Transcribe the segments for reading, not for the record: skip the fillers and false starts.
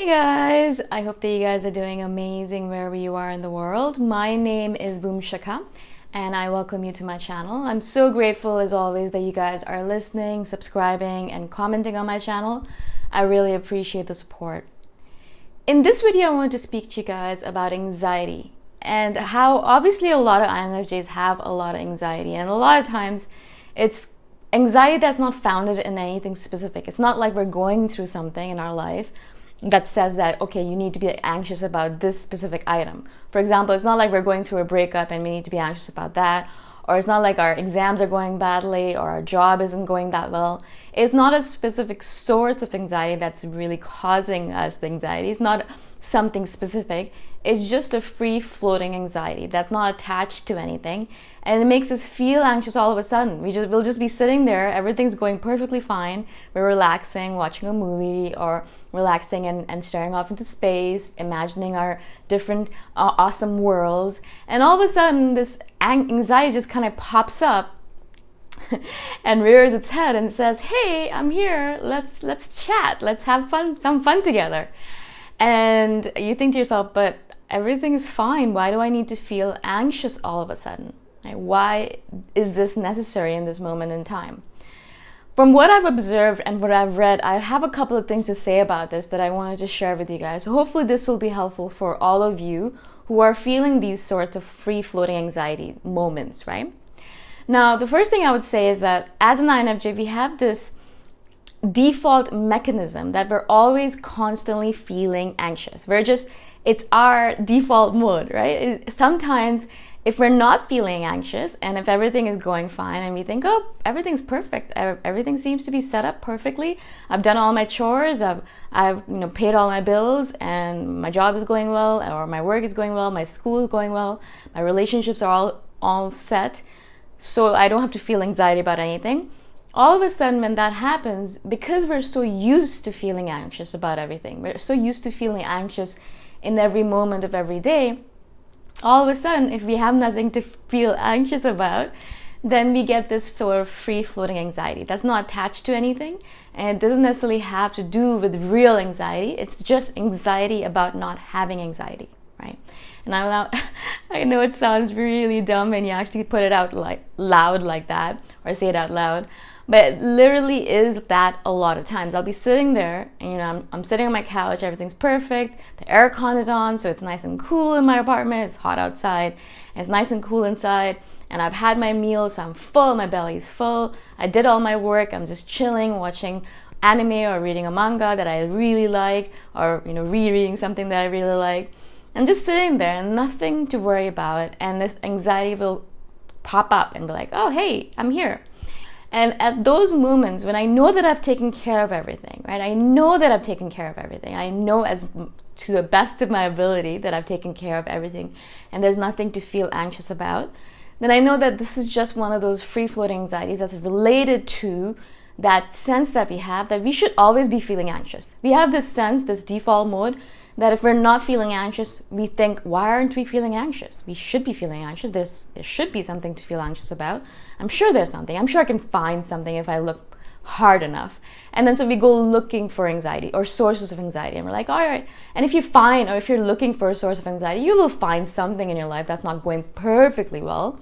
Hey guys, I hope that you guys are doing amazing wherever you are in the world. My name is Shikha and I welcome you to my channel. I'm so grateful as always that you guys are listening, subscribing, and commenting on my channel. I really appreciate the support. In this video, I want to speak to you guys about anxiety and how obviously a lot of INFJs have a lot of anxiety, and a lot of times it's anxiety that's not founded in anything specific. It's not like we're going through something in our life that says that, okay, you need to be anxious about this specific item. For example, it's not like we're going through a breakup and we need to be anxious about that, or it's not like our exams are going badly or our job isn't going that well. It's not a specific source of anxiety that's really causing us the anxiety. It's not something specific. It's just a free-floating anxiety that's not attached to anything, and it makes us feel anxious all of a sudden. We'll just be sitting there, everything's going perfectly fine. We're relaxing, watching a movie, or relaxing and staring off into space, imagining our different awesome worlds, and all of a sudden this anxiety just kind of pops up and rears its head and says, "Hey, I'm here. Let's chat. Let's have some fun together." And you think to yourself, but everything is fine. Why do I need to feel anxious all of a sudden? Like, why is this necessary in this moment in time? From what I've observed and what I've read, I have a couple of things to say about this that I wanted to share with you guys. So hopefully this will be helpful for all of you who are feeling these sorts of free-floating anxiety moments, right? Now, the first thing I would say is that as an INFJ, we have this default mechanism that we're always constantly feeling anxious. It's our default mode, right? Sometimes if we're not feeling anxious and if everything is going fine and we think, oh, everything's perfect, everything seems to be set up perfectly, I've done all my chores, I've paid all my bills, and my job is going well, or my work is going well, my school is going well, my relationships are all set, so I don't have to feel anxiety about anything. All of a sudden, when that happens, because we're so used to feeling anxious about everything, we're so used to feeling anxious in every moment of every day, all of a sudden, if we have nothing to feel anxious about, then we get this sort of free-floating anxiety that's not attached to anything, and it doesn't necessarily have to do with real anxiety. It's just anxiety about not having anxiety, right? And I know it sounds really dumb and you actually put it out loud like that, or say it out loud, but it literally is that a lot of times. I'll be sitting there and I'm sitting on my couch, everything's perfect, the aircon is on, so it's nice and cool in my apartment, it's hot outside, and it's nice and cool inside, and I've had my meal, so I'm full, my belly's full, I did all my work, I'm just chilling, watching anime or reading a manga that I really like, or rereading something that I really like. I'm just sitting there and nothing to worry about, and this anxiety will pop up and be like, oh, hey, I'm here. And at those moments when I know that I've taken care of everything, right? I know that I've taken care of everything. I know as to the best of my ability that I've taken care of everything and there's nothing to feel anxious about, then I know that this is just one of those free-floating anxieties that's related to that sense that we have that we should always be feeling anxious. We have this sense, this default mode, that if we're not feeling anxious, we think, why aren't we feeling anxious? We should be feeling anxious. There should be something to feel anxious about. I'm sure there's something. I'm sure I can find something if I look hard enough. And then so we go looking for anxiety or sources of anxiety. And we're like, all right. And if you find, or if you're looking for a source of anxiety, you will find something in your life that's not going perfectly well.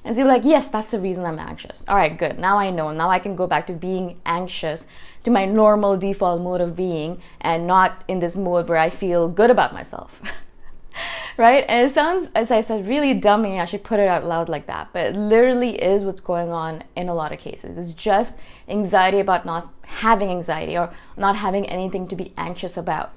And so you're like, yes, that's the reason I'm anxious. All right, good. Now I know. Now I can go back to being anxious, to my normal default mode of being, and not in this mode where I feel good about myself. Right? And it sounds, as I said, really dumb, and I should put it out loud like that, but it literally is what's going on in a lot of cases. It's just anxiety about not having anxiety or not having anything to be anxious about,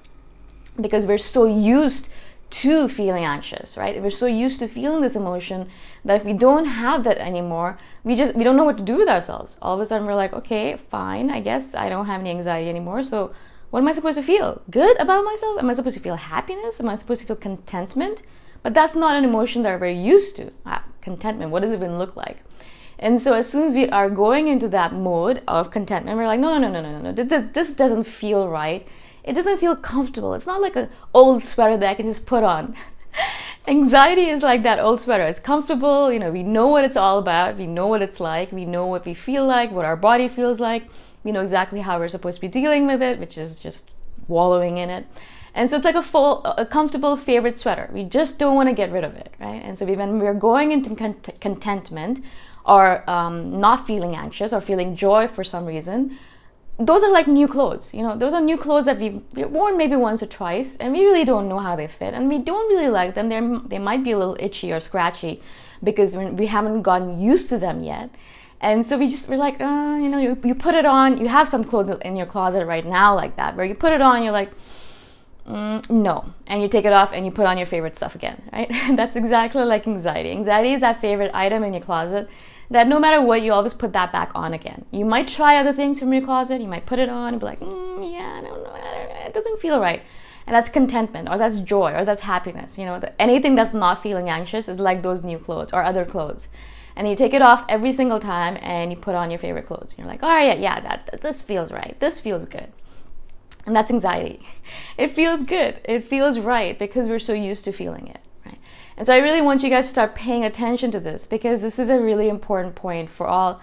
because we're so used to feeling anxious, right? We're so used to feeling this emotion that if we don't have that anymore, we don't know what to do with ourselves. All of a sudden we're like, okay, fine, I guess I don't have any anxiety anymore, so what am I supposed to feel? Good about myself? Am I supposed to feel happiness? Am I supposed to feel contentment? But that's not an emotion that we're used to. Contentment, what does it even look like? And so as soon as we are going into that mode of contentment, we're like, no, this doesn't feel right. It doesn't feel comfortable. It's not like an old sweater that I can just put on. Anxiety is like that old sweater. It's comfortable, we know what it's all about, we know what it's like, we know what we feel like, what our body feels like, we know exactly how we're supposed to be dealing with it, which is just wallowing in it. And so it's like a comfortable favorite sweater. We just don't want to get rid of it, right? And so when we're going into contentment or not feeling anxious or feeling joy for some reason, those are like new clothes. Those are new clothes that we've worn maybe once or twice, and we really don't know how they fit, and we don't really like them. They might be a little itchy or scratchy because we haven't gotten used to them yet. And so we're like, you put it on. You have some clothes in your closet right now like that, where you put it on, you're like, no. And you take it off and you put on your favorite stuff again, right? That's exactly like anxiety. Anxiety is that favorite item in your closet that no matter what, you always put that back on again. You might try other things from your closet. You might put it on and be like, yeah, I don't know, it doesn't feel right. And that's contentment, or that's joy, or that's happiness. Anything that's not feeling anxious is like those new clothes or other clothes. And you take it off every single time and you put on your favorite clothes. You're like, all right, yeah, this feels right. This feels good. And that's anxiety. It feels good. It feels right because we're so used to feeling it, right? And so I really want you guys to start paying attention to this, because this is a really important point for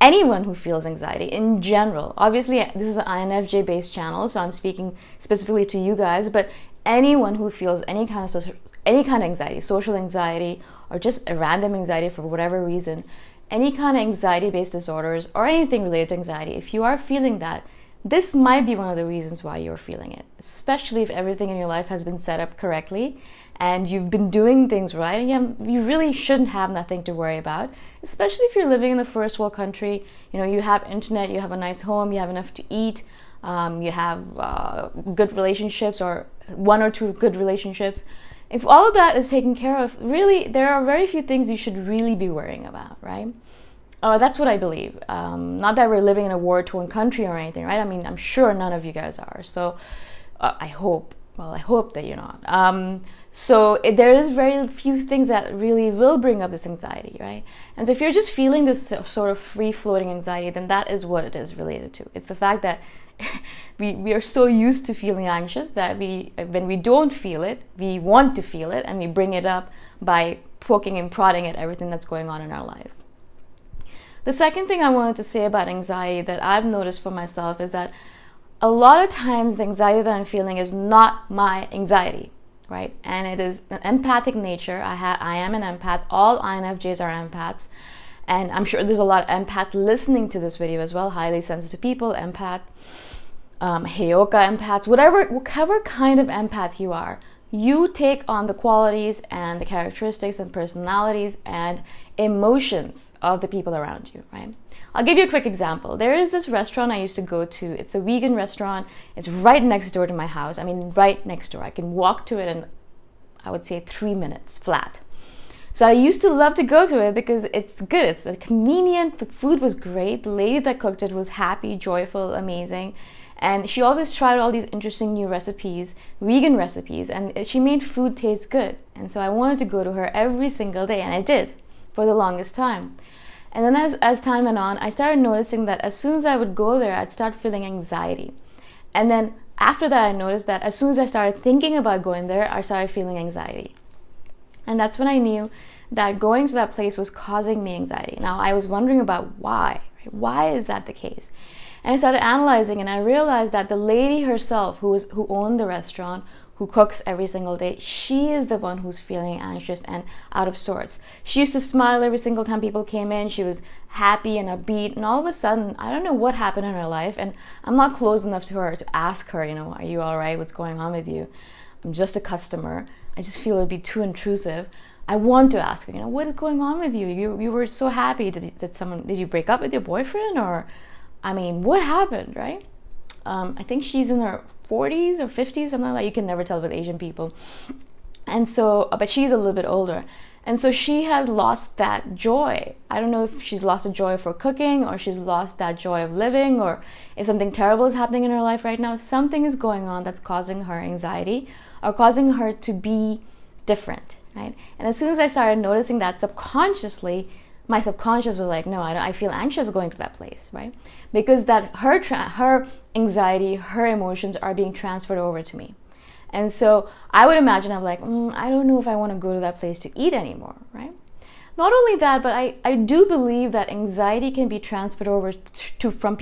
anyone who feels anxiety in general. Obviously, this is an INFJ based channel, so I'm speaking specifically to you guys, but anyone who feels any kind of anxiety, social anxiety, or just a random anxiety for whatever reason, any kind of anxiety based disorders or anything related to anxiety, if you are feeling that, this might be one of the reasons why you're feeling it, especially if everything in your life has been set up correctly and you've been doing things right. And you really shouldn't have nothing to worry about, especially if you're living in the first world country. You have internet, you have a nice home, you have enough to eat, you have good relationships, or one or two good relationships. If all of that is taken care of, really, there are very few things you should really be worrying about, right? That's what I believe. Not that we're living in a war-torn country or anything, right? I mean, I'm sure none of you guys are. So I hope that you're not. So there is very few things that really will bring up this anxiety, right? And so if you're just feeling this sort of free-floating anxiety, then that is what it is related to. It's the fact that we are so used to feeling anxious that when we don't feel it, we want to feel it, and we bring it up by poking and prodding at everything that's going on in our life. The second thing I wanted to say about anxiety that I've noticed for myself is that a lot of times the anxiety that I'm feeling is not my anxiety, right? And it is an empathic nature. I am an empath. All INFJs are empaths. And I'm sure there's a lot of empaths listening to this video as well. Highly sensitive people, empath, Heyoka empaths, whatever kind of empath you are, you take on the qualities and the characteristics and personalities and emotions of the people around you, right? I'll give you a quick example. There is this restaurant I used to go to. It's a vegan restaurant. It's right next door to my house. I mean, right next door. I can walk to it in, I would say, 3 minutes flat. So I used to love to go to it because it's good. It's convenient. The food was great. The lady that cooked it was happy, joyful, amazing. And she always tried all these interesting new recipes, vegan recipes, and she made food taste good. And so I wanted to go to her every single day, and I did for the longest time. And then as time went on, I started noticing that as soon as I would go there, I'd start feeling anxiety. And then after that, I noticed that as soon as I started thinking about going there, I started feeling anxiety. And that's when I knew that going to that place was causing me anxiety. Now, I was wondering about why. Right? Why is that the case? And I started analyzing, and I realized that the lady herself who owned the restaurant, who cooks every single day, she is the one who's feeling anxious and out of sorts. She used to smile every single time people came in. She was happy and upbeat, and all of a sudden, I don't know what happened in her life, and I'm not close enough to her to ask her, are you all right? What's going on with you? I'm just a customer. I just feel it would be too intrusive. I want to ask her, what is going on with you? You were so happy. Did you break up with your boyfriend? Or, what happened, right? I think she's in her 40s or 50s, something like that. You can never tell with Asian people. And so, but she's a little bit older. And so she has lost that joy. I don't know if she's lost the joy for cooking, or she's lost that joy of living, or if something terrible is happening in her life right now. Something is going on that's causing her anxiety or causing her to be different, right? And as soon as I started noticing that subconsciously, my subconscious was like, no, I feel anxious going to that place, right? Because that her anxiety, her emotions are being transferred over to me. And so I would imagine I'm like, I don't know if I want to go to that place to eat anymore, right? Not only that, but I do believe that anxiety can be transferred over from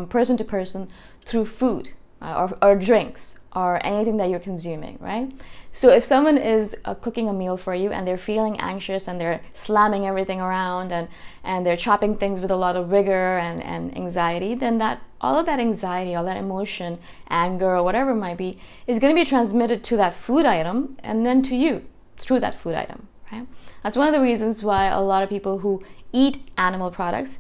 person to person through food or drinks or anything that you're consuming, right? So if someone is cooking a meal for you and they're feeling anxious and they're slamming everything around and they're chopping things with a lot of rigor and anxiety, then all of that anxiety, all that emotion, anger, or whatever it might be, is going to be transmitted to that food item and then to you through that food item, right? That's one of the reasons why a lot of people who eat animal products,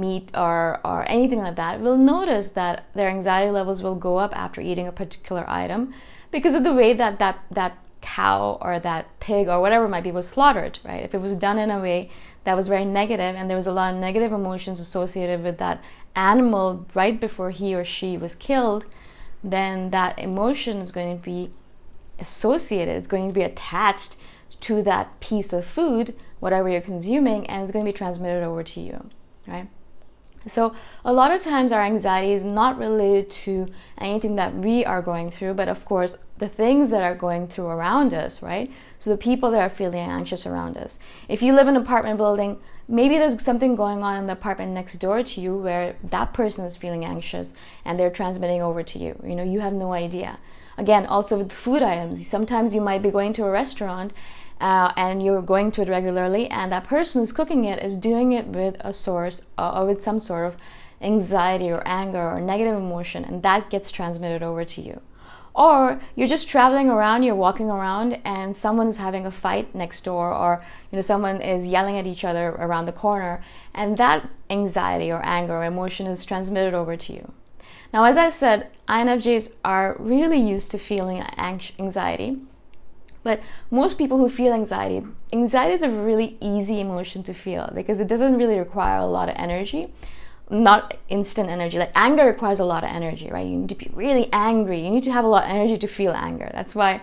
meat or anything like that, will notice that their anxiety levels will go up after eating a particular item because of the way that cow or that pig or whatever it might be was slaughtered, right? If it was done in a way that was very negative and there was a lot of negative emotions associated with that animal right before he or she was killed, then that emotion is going to be associated, it's going to be attached to that piece of food, whatever you're consuming, and it's going to be transmitted over to you, right? So a lot of times our anxiety is not related to anything that we are going through, but of course the things that are going through around us, right? So the people that are feeling anxious around us. If you live in an apartment building, maybe there's something going on in the apartment next door to you where that person is feeling anxious and they're transmitting over to you. You know, you have no idea. Again, also with food items, sometimes you might be going to a restaurant and you're going to it regularly, and that person who's cooking it is doing it with a source or with some sort of anxiety or anger or negative emotion, and that gets transmitted over to you. Or you're just traveling around, you're walking around, and someone is having a fight next door, or someone is yelling at each other around the corner, and that anxiety or anger or emotion is transmitted over to you. Now, as I said, INFJs are really used to feeling anxiety. But most people who feel anxiety is a really easy emotion to feel because it doesn't really require a lot of energy, not instant energy. Like anger requires a lot of energy, right? You need to be really angry. You need to have a lot of energy to feel anger. That's why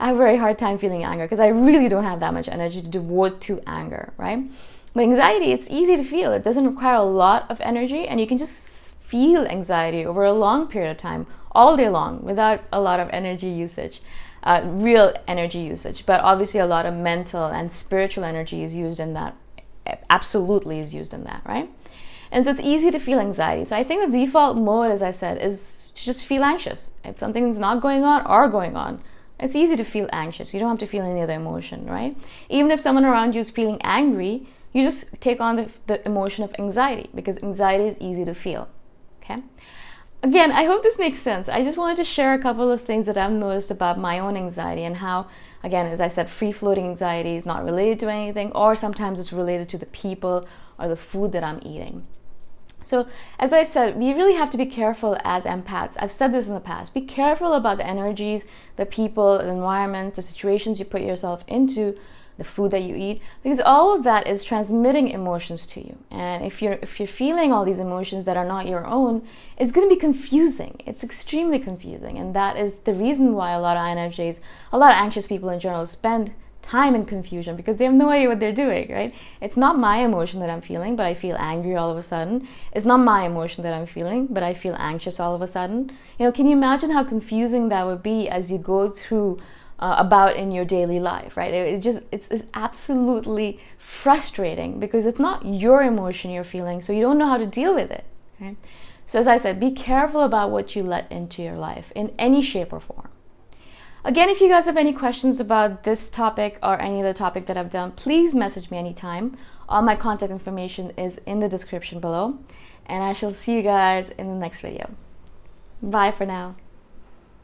I have a very hard time feeling anger because I really don't have that much energy to devote to anger, right? But anxiety, it's easy to feel. It doesn't require a lot of energy, and you can just feel anxiety over a long period of time, all day long, without a lot of energy usage. Real energy usage, but obviously a lot of mental and spiritual energy is used in that, absolutely is used in that, right? And so it's easy to feel anxiety. So I think the default mode, as I said, is to just feel anxious. If something's not going on or going on, it's easy to feel anxious. You don't have to feel any other emotion, right? Even if someone around you is feeling angry, you just take on the emotion of anxiety because anxiety is easy to feel, okay? Again, I hope this makes sense. I just wanted to share a couple of things that I've noticed about my own anxiety and how, again, as I said, free-floating anxiety is not related to anything, or sometimes it's related to the people or the food that I'm eating. So, as I said, we really have to be careful as empaths. I've said this in the past. Be careful about the energies, the people, the environments, the situations you put yourself into, the food that you eat, because all of that is transmitting emotions to you. And if you're feeling all these emotions that are not your own, it's going to be confusing. It's extremely confusing, and that is the reason why a lot of INFJs, a lot of anxious people in general, spend time in confusion because they have no idea what they're doing, right? It's not my emotion that I'm feeling, but I feel angry all of a sudden. It's not my emotion that I'm feeling, but I feel anxious all of a sudden. Can you imagine how confusing that would be as you go through about in your daily life, right? It's absolutely frustrating because it's not your emotion you're feeling, so you don't know how to deal with it, okay? So as I said, be careful about what you let into your life in any shape or form. Again, if you guys have any questions about this topic or any other topic that I've done, please message me anytime. All my contact information is in the description below, and I shall see you guys in the next video. Bye for now.